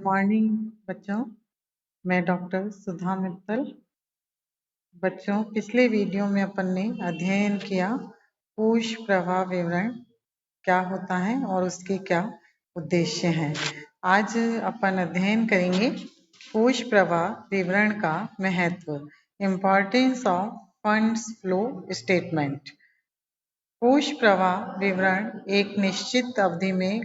Morning बच्चों, मैं doctor सुधा मित्तल। बच्चों, पिछले वीडियो में अपन ने अध्ययन किया कोश प्रवाह विवरण क्या होता है और उसके क्या उद्देश्य हैं। आज अपन अध्ययन करेंगे कोश प्रवाह विवरण का महत्व, importance of funds flow statement. कोश प्रवाह विवरण एक निश्चित अवधि में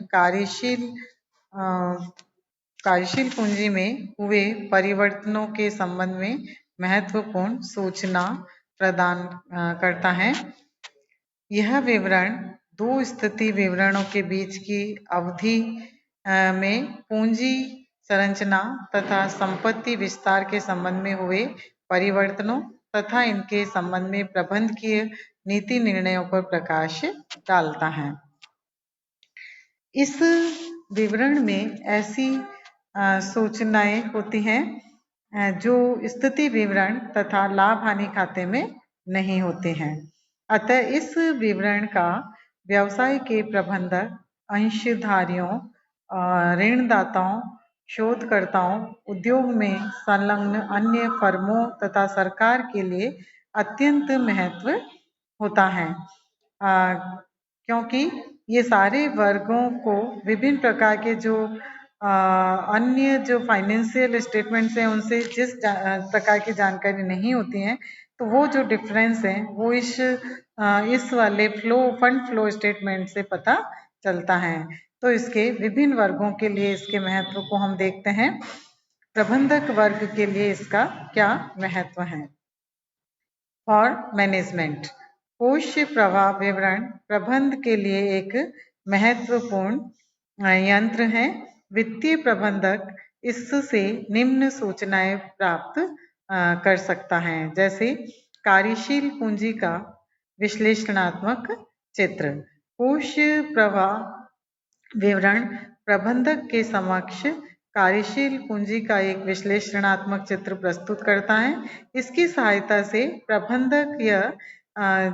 कार्यशील पूंजी में हुए परिवर्तनों के संबंध में महत्वपूर्ण सूचना प्रदान करता है। यह विवरण दो स्थिति विवरणों के बीच की अवधि में पूंजी संरचना तथा संपत्ति विस्तार के संबंध में हुए परिवर्तनों तथा इनके संबंध में प्रबंधकीय नीति निर्णयों पर प्रकाश डालता है। इस विवरण में ऐसी सूचनाएं होती हैं जो स्थिति विवरण तथा लाभ हानि खाते में नहीं होते हैं। अतः इस विवरण का व्यवसाय के प्रबंधक, अंशधारियों, ऋणदाताओं, शोधकर्ताओं, उद्योग में संलग्न अन्य फर्मों तथा सरकार के लिए अत्यंत महत्व होता है, क्योंकि ये सारे वर्गों को विभिन्न प्रकार के जो अन्य जो फाइनेंशियल स्टेटमेंट्स हैं उनसे जिस प्रकार की जानकारी नहीं होती है, तो वो जो डिफरेंस है वो इस वाले फंड फ्लो स्टेटमेंट से पता चलता है। तो इसके विभिन्न वर्गों के लिए इसके महत्व को हम देखते हैं। प्रबंधक वर्ग के लिए इसका क्या महत्व है। और मैनेजमेंट, कोष प्रवाह विवरण प्रबंध के लिए एक महत्वपूर्ण यंत्र है। वित्तीय प्रबंधक इससे निम्न सूचनाएं प्राप्त कर सकता है, जैसे कार्यशील पूंजी का विश्लेषणात्मक चित्र। कोष प्रवाह विवरण प्रबंधक के समक्ष कार्यशील पूंजी का एक विश्लेषणात्मक चित्र प्रस्तुत करता है। इसकी सहायता से प्रबंधक यह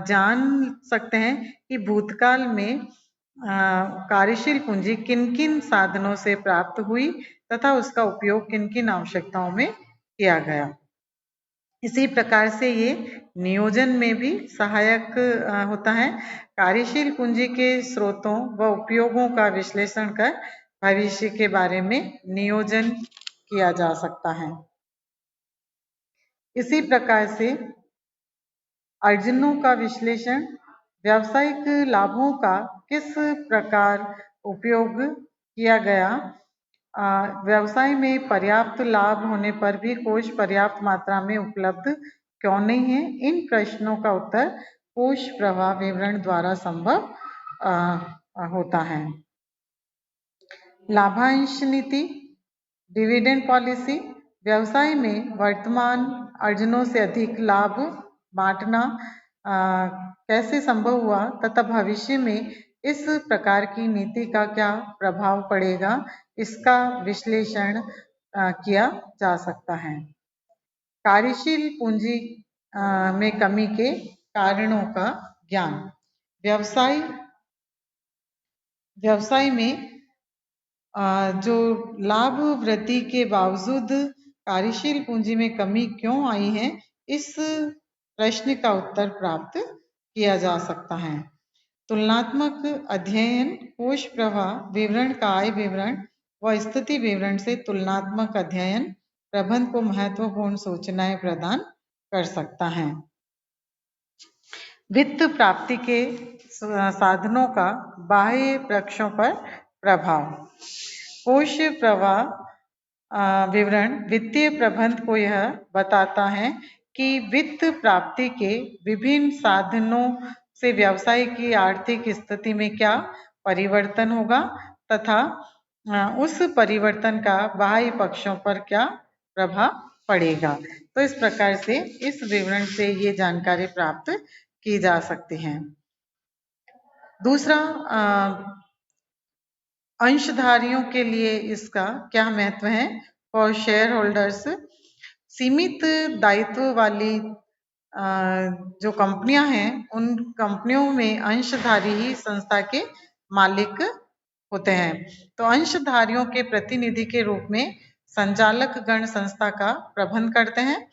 जान सकते हैं कि भूतकाल में कार्यशील पूंजी किन किन साधनों से प्राप्त हुई तथा उसका उपयोग किन किन आवश्यकताओं में किया गया। इसी प्रकार से ये नियोजन में भी सहायक होता है। कार्यशील पूंजी के स्रोतों व उपयोगों का विश्लेषण कर भविष्य के बारे में नियोजन किया जा सकता है। इसी प्रकार से अर्जनों का विश्लेषण, व्यावसायिक लाभों का किस प्रकार उपयोग किया गया, व्यवसाय में पर्याप्त लाभ होने पर भी कोष पर्याप्त मात्रा में उपलब्ध क्यों नहीं है, इन प्रश्नों का उत्तर कोष प्रवाह विवरण द्वारा संभव होता है। लाभांश नीति, डिविडेंड पॉलिसी, व्यवसाय में वर्तमान अर्जनों से अधिक लाभ बांटना कैसे संभव हुआ तथा भविष्य में इस प्रकार की नीति का क्या प्रभाव पड़ेगा, इसका विश्लेषण किया जा सकता है। कार्यशील पूंजी में कमी के कारणों का ज्ञान, व्यवसाय में जो लाभ वृद्धि के बावजूद कार्यशील पूंजी में कमी क्यों आई है, इस प्रश्न का उत्तर प्राप्त किया जा सकता है। तुलनात्मक अध्ययन, कोष प्रवाह विवरण का आय विवरण व स्थिति विवरण से तुलनात्मक अध्ययन प्रबंध को महत्वपूर्ण सूचनाएं प्रदान कर सकता है। वित्त प्राप्ति के साधनों का बाह्य पक्षों पर प्रभाव, कोष प्रवाह विवरण वित्तीय प्रबंध को यह बताता है कि वित्त प्राप्ति के विभिन्न साधनों से व्यवसाय की आर्थिक स्थिति में क्या परिवर्तन होगा तथा उस परिवर्तन का बाह्य पक्षों पर क्या प्रभाव पड़ेगा। तो इस प्रकार से इस विवरण से ये जानकारी प्राप्त की जा सकती है। दूसरा, अंशधारियों के लिए इसका क्या महत्व है। फॉर शेयर होल्डर्स, सीमित दायित्व वाली जो कंपनियां हैं, उन कंपनियों में अंशधारी ही संस्था के मालिक होते हैं। तो अंशधारियों के प्रतिनिधि के रूप में संचालक गण संस्था का प्रबंध करते हैं।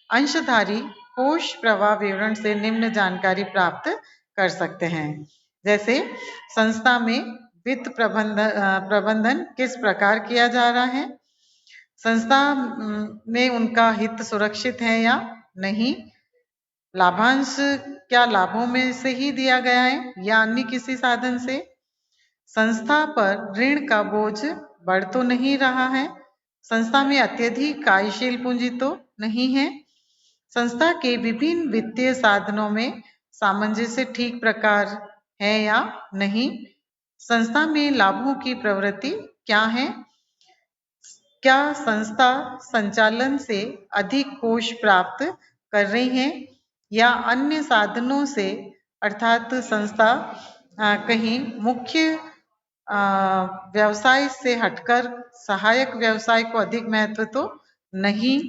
अंशधारी कोष प्रवाह विवरण से निम्न जानकारी प्राप्त कर सकते हैं, जैसे संस्था में वित्त प्रबंधन किस प्रकार किया जा रहा है, संस्था में उनका हित सुरक्षित है या नहीं, लाभांश क्या लाभों में से ही दिया गया है या अन्य किसी साधन से, संस्था पर ऋण का बोझ बढ़ तो नहीं रहा है, संस्था में अत्यधिक कार्यशील पूंजी तो नहीं है, संस्था के विभिन्न वित्तीय साधनों में सामंजस्य ठीक प्रकार है या नहीं, संस्था में लाभों की प्रवृत्ति क्या है, क्या संस्था संचालन से अधिक कोष प्राप्त कर रही है या अन्य साधनों से, अर्थात संस्था कहीं मुख्य व्यवसाय से हटकर सहायक व्यवसाय को अधिक महत्व तो नहीं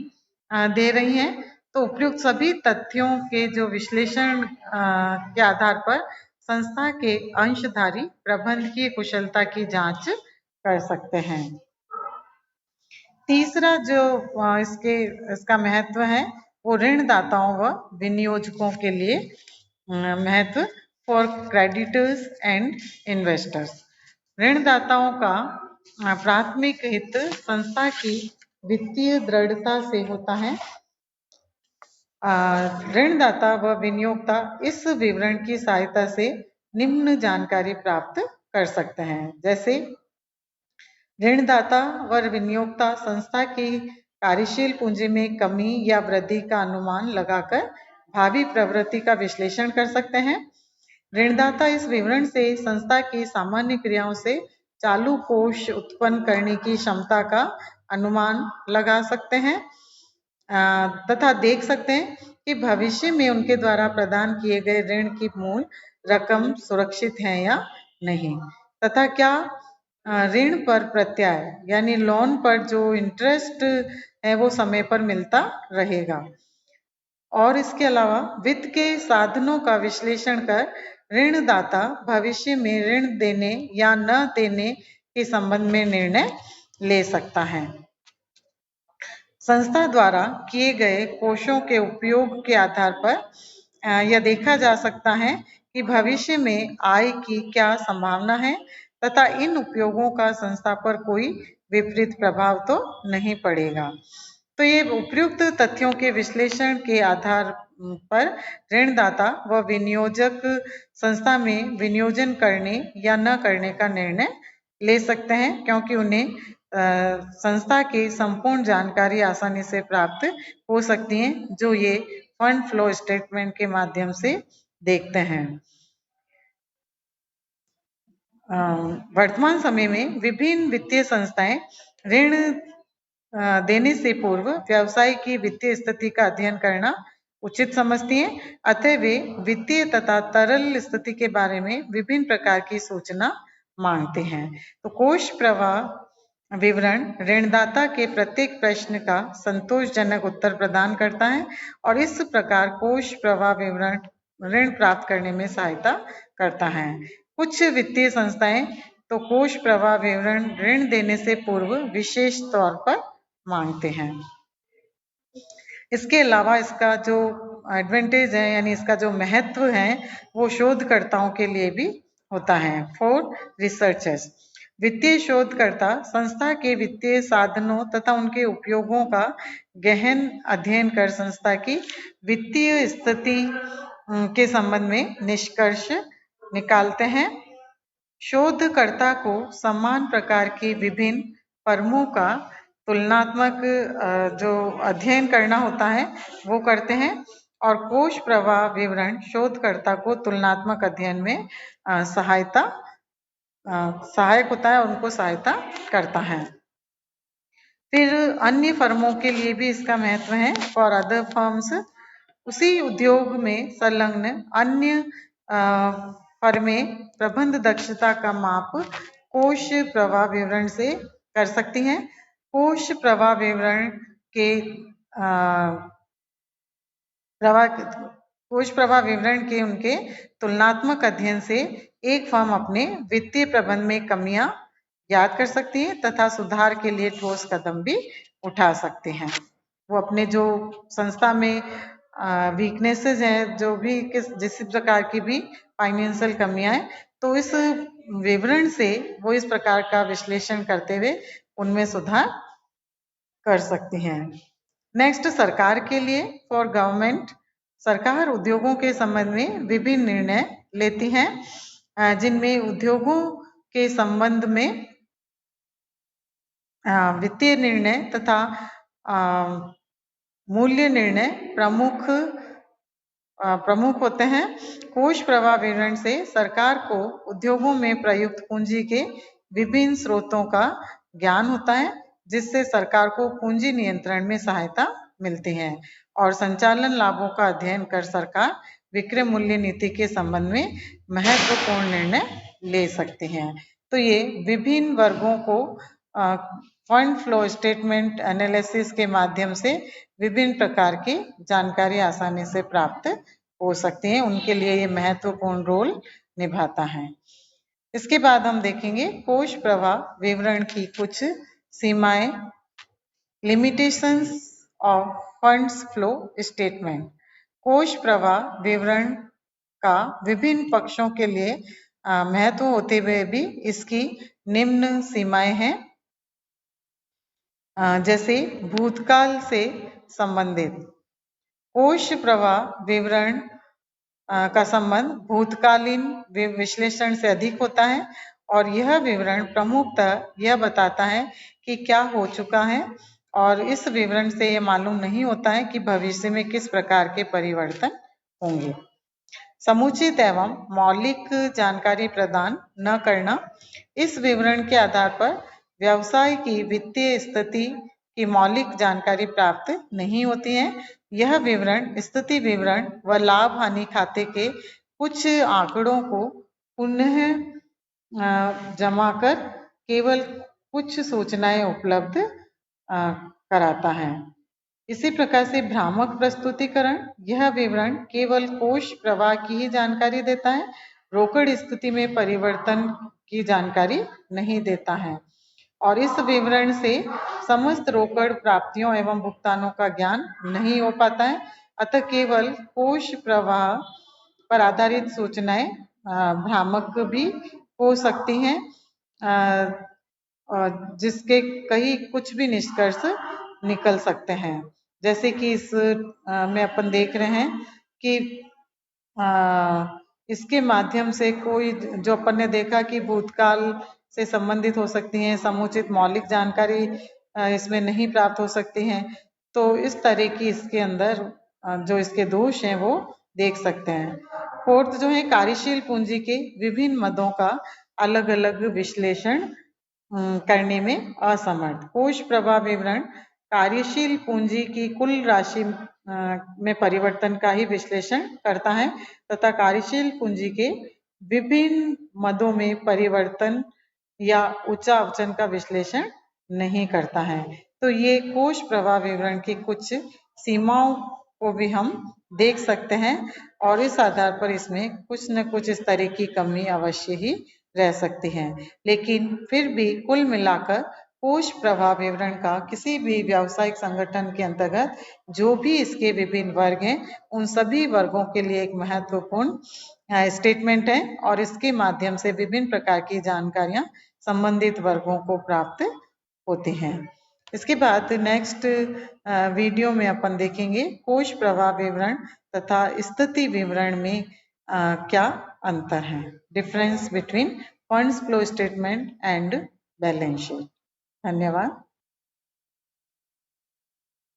दे रही है। तो उपयुक्त सभी तथ्यों के जो विश्लेषण के आधार पर संस्था के अंशधारी प्रबंध की कुशलता की जांच कर सकते हैं। तीसरा जो इसका महत्व है वो ऋणदाताओं व विनियोजकों के लिए महत्व, फॉर क्रेडिटर्स एंड इन्वेस्टर्स। ऋणदाताओं का प्राथमिक हित संस्था की वित्तीय दृढ़ता से होता है। ऋणदाता व विनियोक्ता इस विवरण की सहायता से निम्न जानकारी प्राप्त कर सकते हैं, जैसे ऋणदाता व विनियोक्ता संस्था की कार्यशील पूंजी में कमी या वृद्धि का अनुमान लगाकर भावी प्रवृत्ति का विश्लेषण कर सकते हैं। ऋणदाता इस विवरण से संस्था की सामान्य क्रियाओं से चालू कोष उत्पन्न करने की क्षमता का अनुमान लगा सकते हैं तथा देख सकते हैं कि भविष्य में उनके द्वारा प्रदान किए गए ऋण की मूल रकम सुरक्षित है या नहीं, तथा क्या ऋण पर प्रत्याय यानी लोन पर जो इंटरेस्ट है वो समय पर मिलता रहेगा। और इसके अलावा वित्त के साधनों का विश्लेषण कर ऋणदाता भविष्य में ऋण देने या न देने के संबंध में निर्णय ले सकता है। संस्था द्वारा किए गए कोषों के उपयोग के आधार पर यह देखा जा सकता है कि भविष्य में आय की क्या संभावना है तथा इन उपयोगों का संस्था पर कोई विपरीत प्रभाव तो नहीं पड़ेगा। तो ये उपयुक्त तथ्यों के विश्लेषण के आधार पर ऋणदाता व विनियोजक संस्था में विनियोजन करने या न करने का निर्णय ले सकते हैं, क्योंकि उन्हें संस्था की संपूर्ण जानकारी आसानी से प्राप्त हो सकती है, जो ये फंड फ्लो स्टेटमेंट के माध्यम से देखते हैं। वर्तमान समय में विभिन्न वित्तीय संस्थाएं ऋण देने से पूर्व व्यवसाय की वित्तीय स्थिति का अध्ययन करना उचित समझती हैं, अतः वे वित्तीय तथा तरल स्थिति के बारे में विभिन्न प्रकार की सूचना मांगते हैं। तो कोष प्रवाह विवरण ऋणदाता के प्रत्येक प्रश्न का संतोषजनक उत्तर प्रदान करता है और इस प्रकार कोष प्रवाह विवरण ऋण प्राप्त करने में सहायता करता है। कुछ वित्तीय संस्थाएं तो कोष प्रवाह विवरण ऋण देने से पूर्व विशेष तौर पर मांगते हैं। इसके अलावा इसका जो एडवांटेज है यानी इसका जो महत्व है वो शोधकर्ताओं के लिए भी होता है। फॉर रिसर्चर्स, वित्तीय शोधकर्ता संस्था के वित्तीय साधनों तथा उनके उपयोगों का गहन अध्ययन कर संस्था की वित्तीय स्थिति के संबंध में निष्कर्ष निकालते हैं। शोधकर्ता को समान प्रकार की विभिन्न फर्मों का तुलनात्मक जो अध्ययन करना होता है वो करते हैं और कोष प्रवाह विवरण शोधकर्ता को तुलनात्मक अध्ययन में सहायक होता है और उनको सहायता करता है। फिर अन्य फर्मों के लिए भी इसका महत्व है। फॉर अदर फर्म्स, उसी उद्योग में संलग्न अन्य फर्में प्रबंध दक्षता का माप कोष प्रवाह विवरण से कर सकती हैं। कोष प्रवाह विवरण के उनके तुलनात्मक अध्ययन से एक फर्म अपने वित्तीय प्रबंध में कमियां याद कर सकती हैं तथा सुधार के लिए ठोस कदम भी उठा सकते हैं। वो अपने जो संस्था में वीकनेसेस हैं, जो भी जिस प्रकार की भी फाइनेंशियल कमियां हैं, तो इस विवरण से वो इस प्रकार का विश्लेषण करते हुए उनमें सुधार कर सकती हैं। नेक्स्ट, सरकार के लिए, फॉर गवर्नमेंट, सरकार उद्योगों के संबंध में विभिन्न निर्णय लेती है, जिनमें उद्योगों के संबंध में वित्तीय निर्णय तथा मूल्य निर्णय प्रमुख होते हैं। कोष प्रवाह विवरण से सरकार को उद्योगों में प्रयुक्त पूंजी के विभिन्न स्रोतों का ज्ञान होता है, जिससे सरकार को पूंजी नियंत्रण में सहायता मिलती है और संचालन लाभों का अध्ययन कर सरकार विक्रय मूल्य नीति के संबंध में महत्वपूर्ण निर्णय ले सकती है। तो ये विभिन्न वर्गों को फंड फ्लो स्टेटमेंट एनालिसिस के माध्यम से विभिन्न प्रकार की जानकारी आसानी से प्राप्त हो सकती है, उनके लिए ये महत्वपूर्ण रोल निभाता है। इसके बाद हम देखेंगे कोष प्रवाह विवरण की कुछ सीमाएं, limitations of funds flow statement. कोष प्रवाह विवरण का विभिन्न पक्षों के लिए महत्व होते हुए भी इसकी निम्न सीमाएं हैं। जैसे भूतकाल से संबंधित, कोष प्रवाह विवरण का संबंध भूतकालीन विश्लेषण से अधिक होता है और यह विवरण प्रमुखतः यह बताता है कि क्या हो चुका है और इस विवरण से यह मालूम नहीं होता है कि भविष्य में किस प्रकार के परिवर्तन होंगे। समुचित एवं मौलिक जानकारी प्रदान न करना, इस विवरण के आधार पर व्यवसाय की वित्तीय स्थिति की मौलिक जानकारी प्राप्त नहीं होती है। यह विवरण स्थिति विवरण व लाभ हानि खाते के कुछ आंकड़ों को पुनः जमा कर केवल कुछ सूचनाएं उपलब्ध कराता है। इसी प्रकार से भ्रामक प्रस्तुतिकरण, यह विवरण केवल कोष प्रवाह की ही जानकारी देता है, रोकड़ स्थिति में परिवर्तन की जानकारी नहीं देता है और इस विवरण से समस्त रोकड़ प्राप्तियों एवं भुगतानों का ज्ञान नहीं हो पाता है। अतः केवल कोष प्रवाह पर आधारित सूचनाएं भ्रामक भी हो सकती हैं, जिसके कई कुछ भी निष्कर्ष निकल सकते हैं। जैसे कि इस में अपन देख रहे हैं कि इसके माध्यम से कोई जो अपन ने देखा कि भूतकाल से संबंधित हो सकती हैं, समुचित मौलिक जानकारी इसमें नहीं प्राप्त हो सकती हैं, तो इस तरह की इसके अंदर जो इसके दोष हैं वो देख सकते हैं। फोर्थ जो है, कार्यशील पूंजी के विभिन्न मदों का अलग अलग विश्लेषण करने में असमर्थ। कोष प्रवाह विवरण कार्यशील पूंजी की कुल राशि में परिवर्तन का ही विश्लेषण करता है तथा कार्यशील पूंजी के विभिन्न मदों में परिवर्तन या उच्चावचन का विश्लेषण नहीं करता है। तो ये कोष प्रवाह विवरण की कुछ सीमाओं को भी हम देख सकते हैं और इस आधार पर इसमें कुछ न कुछ इस तरह की कमी अवश्य ही रह सकती है। लेकिन फिर भी कुल मिलाकर कोष प्रवाह विवरण का किसी भी व्यावसायिक संगठन के अंतर्गत जो भी इसके विभिन्न वर्ग हैं, उन सभी वर्गों के लिए एक महत्वपूर्ण स्टेटमेंट है और इसके माध्यम से विभिन्न प्रकार की जानकारियां संबंधित वर्गों को प्राप्त होती हैं। इसके बाद नेक्स्ट वीडियो में अपन देखेंगे कोष प्रवाह विवरण तथा स्थिति विवरण में क्या अंतर है, difference between funds flow statement and balance sheet. धन्यवाद।